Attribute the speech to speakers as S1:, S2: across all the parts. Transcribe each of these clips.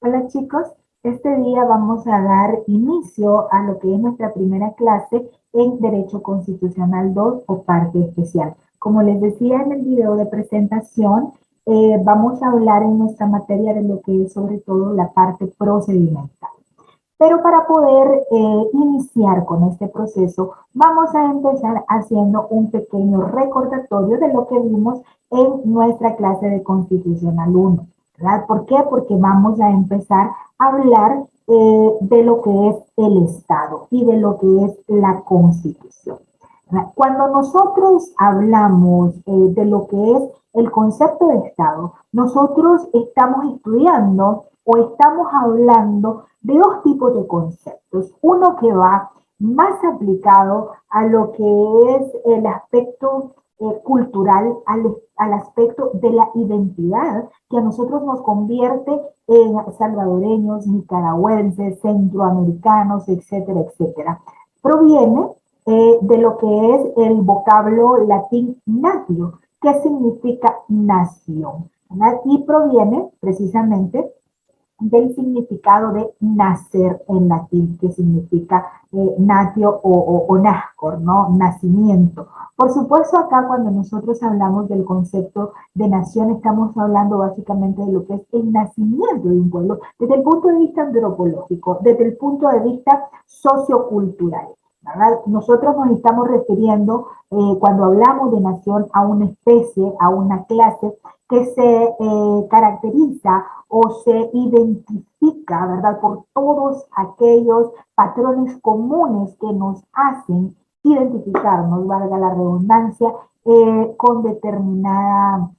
S1: Hola chicos, este día vamos a dar inicio a lo que es nuestra primera clase en Derecho Constitucional 2 o parte especial. Como les decía en el video de presentación, vamos a hablar en nuestra materia de lo que es sobre todo la parte procedimental. Pero para poder iniciar con este proceso, vamos a empezar haciendo un pequeño recordatorio de lo que vimos en nuestra clase de Constitucional 1. ¿Verdad? ¿Por qué? Porque vamos a empezar a hablar de lo que es el Estado y de lo que es la Constitución. ¿Verdad? Cuando nosotros hablamos de lo que es el concepto de Estado, nosotros estamos estudiando o estamos hablando de dos tipos de conceptos. Uno que va más aplicado a lo que es el aspecto cultural, al aspecto de la identidad que a nosotros nos convierte en salvadoreños, nicaragüenses, centroamericanos, etcétera, etcétera. Proviene de lo que es el vocablo latín natio, que significa nación, ¿verdad? Y proviene precisamente del significado de nacer en latín, que significa natio o nascor, ¿no? Nacimiento. Por supuesto, acá cuando nosotros hablamos del concepto de nación, estamos hablando básicamente de lo que es el nacimiento de un pueblo, desde el punto de vista antropológico, desde el punto de vista sociocultural. ¿Verdad? Nosotros nos estamos refiriendo, cuando hablamos de nación, a una especie, a una clase que se caracteriza o se identifica, ¿verdad? Por todos aquellos patrones comunes que nos hacen identificarnos, valga la redundancia, con determinada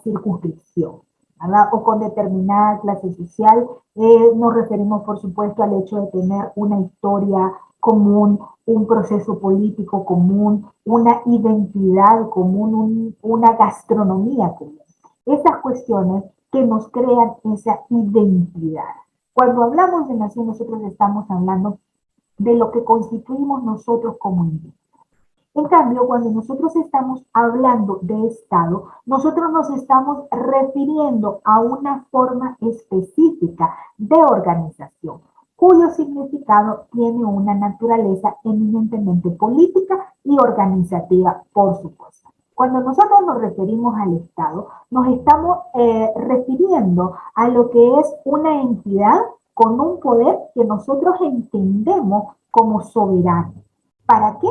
S1: circunscripción, ¿verdad? O con determinada clase social. Nos referimos, por supuesto, al hecho de tener una historia común, un proceso político común, una identidad común, una gastronomía común. Esas cuestiones que nos crean esa identidad. Cuando hablamos de nación, nosotros estamos hablando de lo que constituimos nosotros como individuos. En cambio, cuando nosotros estamos hablando de Estado, nosotros nos estamos refiriendo a una forma específica de organización, cuyo significado tiene una naturaleza eminentemente política y organizativa, por supuesto. Cuando nosotros nos referimos al Estado, nos estamos refiriendo a lo que es una entidad con un poder que nosotros entendemos como soberano. ¿Para qué?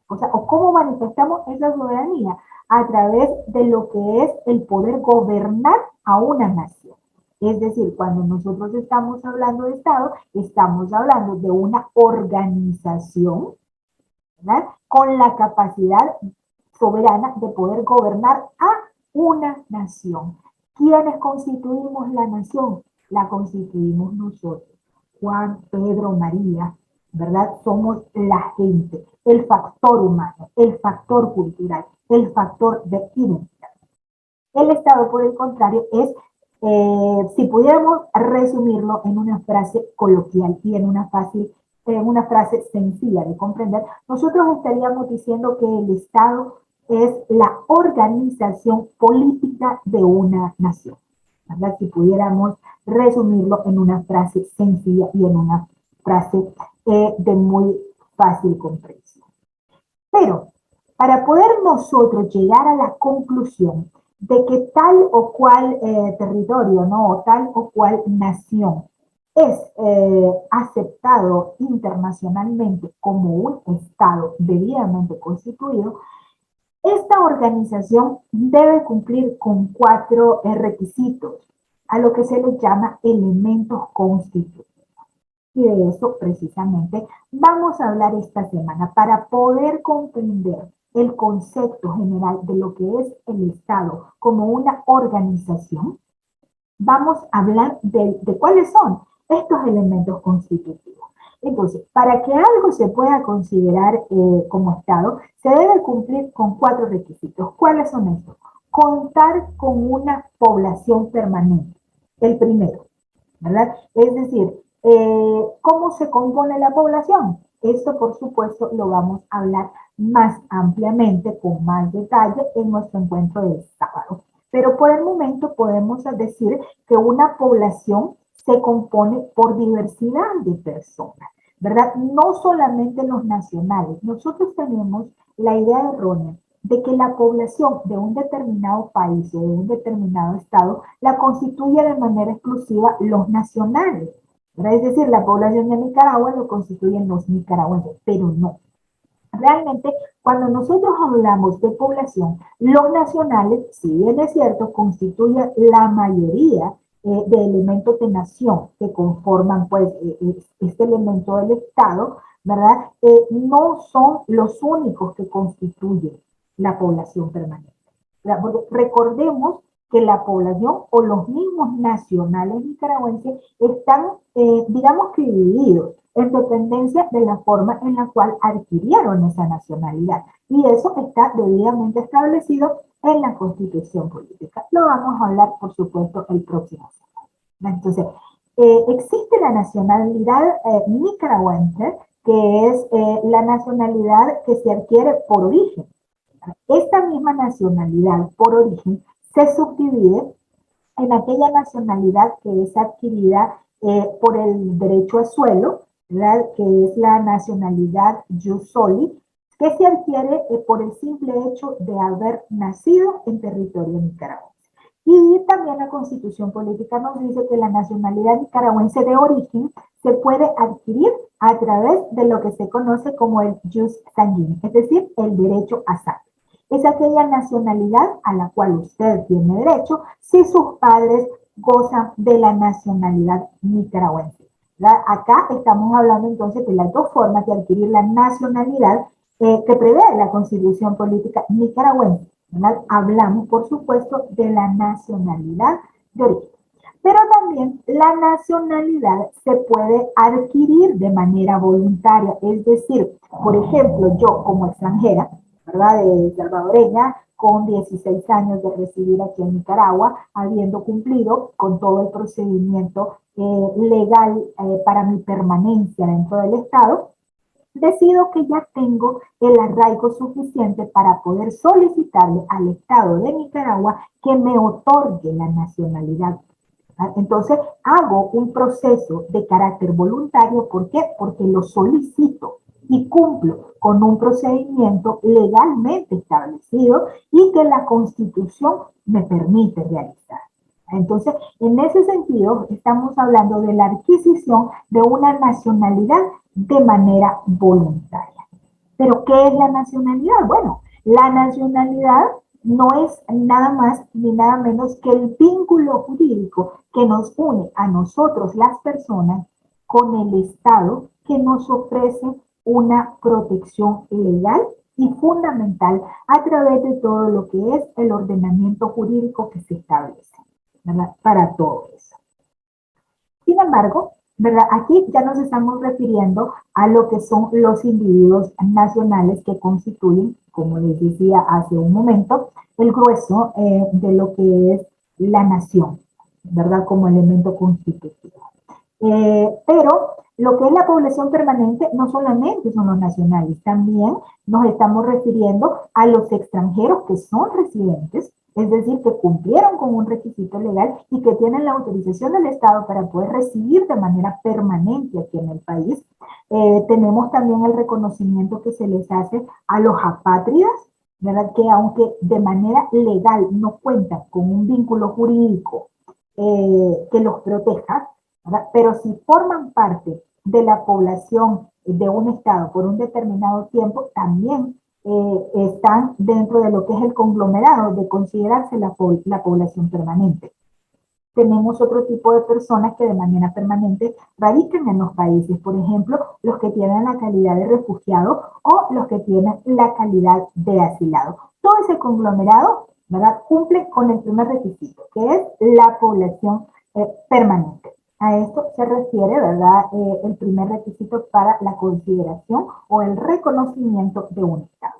S1: O sea, o cómo manifestamos esa soberanía a través de lo que es el poder gobernar a una nación. Es decir, cuando nosotros estamos hablando de Estado, estamos hablando de una organización, ¿verdad? Con la capacidad soberana de poder gobernar a una nación. ¿Quiénes constituimos la nación? La constituimos nosotros. Juan, Pedro, María, ¿verdad? Somos la gente, el factor humano, el factor cultural, el factor de identidad. El Estado, por el contrario, es, si pudiéramos resumirlo en una frase coloquial y en una frase sencilla de comprender, nosotros estaríamos diciendo que el Estado es la organización política de una nación, ¿verdad? Si pudiéramos resumirlo en una frase sencilla y en una frase de muy fácil comprensión. Pero para poder nosotros llegar a la conclusión de que tal o cual territorio, ¿no? O tal o cual nación es aceptado internacionalmente como un Estado debidamente constituido, esta organización debe cumplir con 4 requisitos, a lo que se les llama elementos constitutivos. Y de eso precisamente vamos a hablar esta semana para poder comprender el concepto general de lo que es el Estado como una organización. Vamos a hablar de cuáles son estos elementos constitutivos. Entonces, para que algo se pueda considerar como Estado, se debe cumplir con 4 requisitos. ¿Cuáles son estos? Contar con una población permanente, el primero, ¿verdad? Es decir, ¿cómo se compone la población? Esto, por supuesto, lo vamos a hablar más ampliamente, con más detalle, en nuestro encuentro del sábado. Pero por el momento podemos decir que una población se compone por diversidad de personas, ¿verdad? No solamente los nacionales. Nosotros tenemos la idea errónea de que la población de un determinado país o de un determinado estado la constituye de manera exclusiva los nacionales, ¿verdad? Es decir, la población de Nicaragua lo constituyen los nicaragüenses, pero no. Realmente, cuando nosotros hablamos de población, los nacionales, si bien es cierto, constituyen la mayoría de elementos de nación que conforman pues este elemento del Estado, ¿verdad? No son los únicos que constituyen la población permanente. ¿Verdad? Porque recordemos que la población o los mismos nacionales nicaragüenses están, digamos que divididos en dependencia de la forma en la cual adquirieron esa nacionalidad. Y eso está debidamente establecido en la Constitución política. Lo vamos a hablar, por supuesto, el próximo sábado. Entonces, existe la nacionalidad nicaragüense, que es la nacionalidad que se adquiere por origen. Esta misma nacionalidad por origen se subdivide en aquella nacionalidad que es adquirida por el derecho a suelo, ¿verdad? Que es la nacionalidad jus soli, que se adquiere por el simple hecho de haber nacido en territorio nicaragüense. Y también la Constitución política nos dice que la nacionalidad nicaragüense de origen se puede adquirir a través de lo que se conoce como el jus sanguíneo, es decir, el derecho a sangre. Es aquella nacionalidad a la cual usted tiene derecho si sus padres gozan de la nacionalidad nicaragüense. Acá estamos hablando entonces de las dos formas de adquirir la nacionalidad que prevé la Constitución política nicaragüense. ¿Verdad? Hablamos, por supuesto, de la nacionalidad de origen. Pero también la nacionalidad se puede adquirir de manera voluntaria, es decir, por ejemplo, yo como extranjera, ¿verdad? Salvadoreña, con 16 años de residir aquí en Nicaragua, habiendo cumplido con todo el procedimiento legal para mi permanencia dentro del Estado, decido que ya tengo el arraigo suficiente para poder solicitarle al Estado de Nicaragua que me otorgue la nacionalidad. Entonces, hago un proceso de carácter voluntario. ¿Por qué? Porque lo solicito y cumplo con un procedimiento legalmente establecido y que la Constitución me permite realizar. Entonces, en ese sentido, estamos hablando de la adquisición de una nacionalidad de manera voluntaria. ¿Pero qué es la nacionalidad? Bueno, la nacionalidad no es nada más ni nada menos que el vínculo jurídico que nos une a nosotros las personas con el Estado, que nos ofrece una protección legal y fundamental a través de todo lo que es el ordenamiento jurídico que se establece, ¿verdad? Para todo eso. Sin embargo, ¿verdad? Aquí ya nos estamos refiriendo a lo que son los individuos nacionales que constituyen, como les decía hace un momento, el grueso de lo que es la nación, ¿verdad? Como elemento constitutivo. Pero lo que es la población permanente no solamente son los nacionales, también nos estamos refiriendo a los extranjeros que son residentes, es decir, que cumplieron con un requisito legal y que tienen la autorización del Estado para poder residir de manera permanente aquí en el país. Tenemos también el reconocimiento que se les hace a los apátridas, ¿verdad? Que aunque de manera legal no cuentan con un vínculo jurídico que los proteja, ¿verdad? Pero si forman parte de la población de un estado por un determinado tiempo, también están dentro de lo que es el conglomerado de considerarse la población permanente. Tenemos otro tipo de personas que de manera permanente radican en los países, por ejemplo, los que tienen la calidad de refugiado o los que tienen la calidad de asilado. Todo ese conglomerado, ¿verdad?, cumple con el primer requisito, que es la población permanente. A esto se refiere, ¿verdad?, el primer requisito para la consideración o el reconocimiento de un Estado.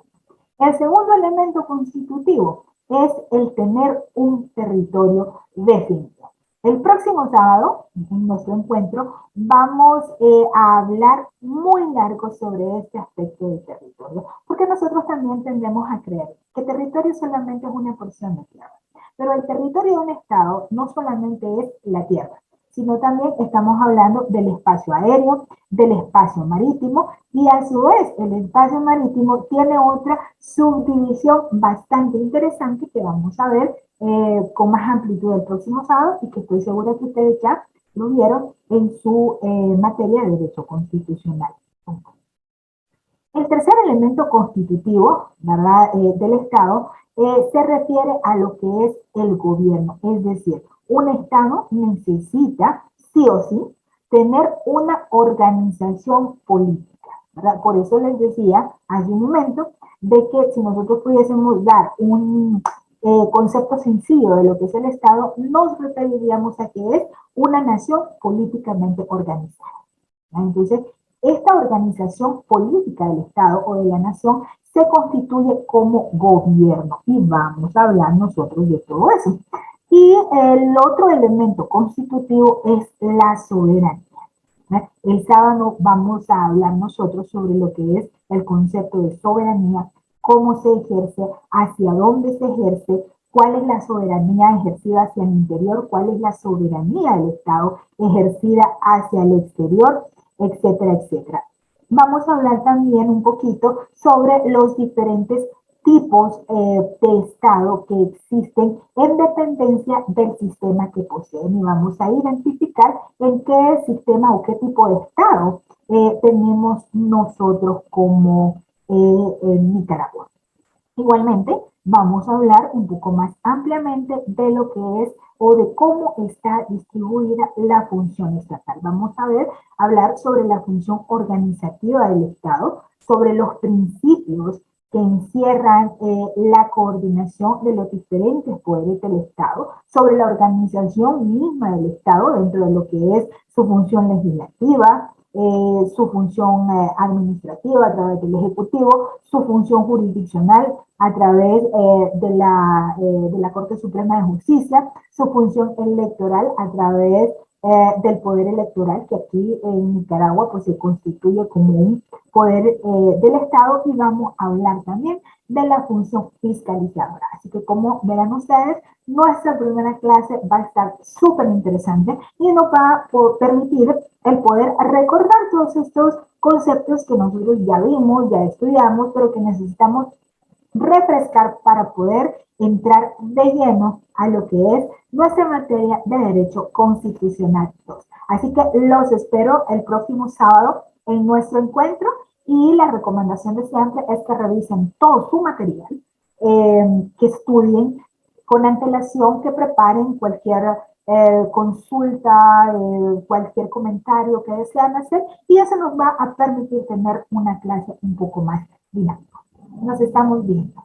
S1: El segundo elemento constitutivo es el tener un territorio definido. El próximo sábado, en nuestro encuentro, vamos a hablar muy largo sobre este aspecto del territorio, porque nosotros también tendemos a creer que territorio solamente es una porción de tierra. Pero el territorio de un estado no solamente es la tierra, sino también estamos hablando del espacio aéreo, del espacio marítimo, y a su vez el espacio marítimo tiene otra subdivisión bastante interesante que vamos a ver con más amplitud el próximo sábado y que estoy segura que ustedes ya lo vieron en su materia de derecho constitucional. El tercer elemento constitutivo, ¿verdad?, del Estado se refiere a lo que es el gobierno, es decir, un Estado necesita sí o sí tener una organización política, ¿verdad? Por eso les decía hace un momento de que si nosotros pudiésemos dar un concepto sencillo de lo que es el Estado, nos referiríamos a que es una nación políticamente organizada. Entonces, esta organización política del Estado o de la nación se constituye como gobierno y vamos a hablar nosotros de todo eso. Y el otro elemento constitutivo es la soberanía. El sábado vamos a hablar nosotros sobre lo que es el concepto de soberanía, cómo se ejerce, hacia dónde se ejerce, cuál es la soberanía ejercida hacia el interior, cuál es la soberanía del Estado ejercida hacia el exterior, etcétera, etcétera. Vamos a hablar también un poquito sobre los diferentes tipos de Estado que existen en dependencia del sistema que poseen y vamos a identificar en qué sistema o qué tipo de Estado tenemos nosotros como en Nicaragua. Igualmente, vamos a hablar un poco más ampliamente de lo que es o de cómo está distribuida la función estatal. Vamos a hablar sobre la función organizativa del Estado, sobre los principios que encierran la coordinación de los diferentes poderes del Estado, sobre la organización misma del Estado dentro de lo que es su función legislativa, su función administrativa a través del Ejecutivo, su función jurisdiccional a través de la Corte Suprema de Justicia, su función electoral a través del poder electoral, que aquí en Nicaragua pues se constituye como un poder del Estado, y vamos a hablar también de la función fiscalizadora. Así que como verán ustedes, nuestra primera clase va a estar súper interesante y nos va a permitir el poder recordar todos estos conceptos que nosotros ya vimos, ya estudiamos, pero que necesitamos refrescar para poder entrar de lleno a lo que es nuestra materia de Derecho Constitucional 2. Así que los espero el próximo sábado en nuestro encuentro y la recomendación de siempre es que revisen todo su material, que estudien con antelación, que preparen cualquier consulta, cualquier comentario que desean hacer y eso nos va a permitir tener una clase un poco más dinámica. Nos estamos viendo.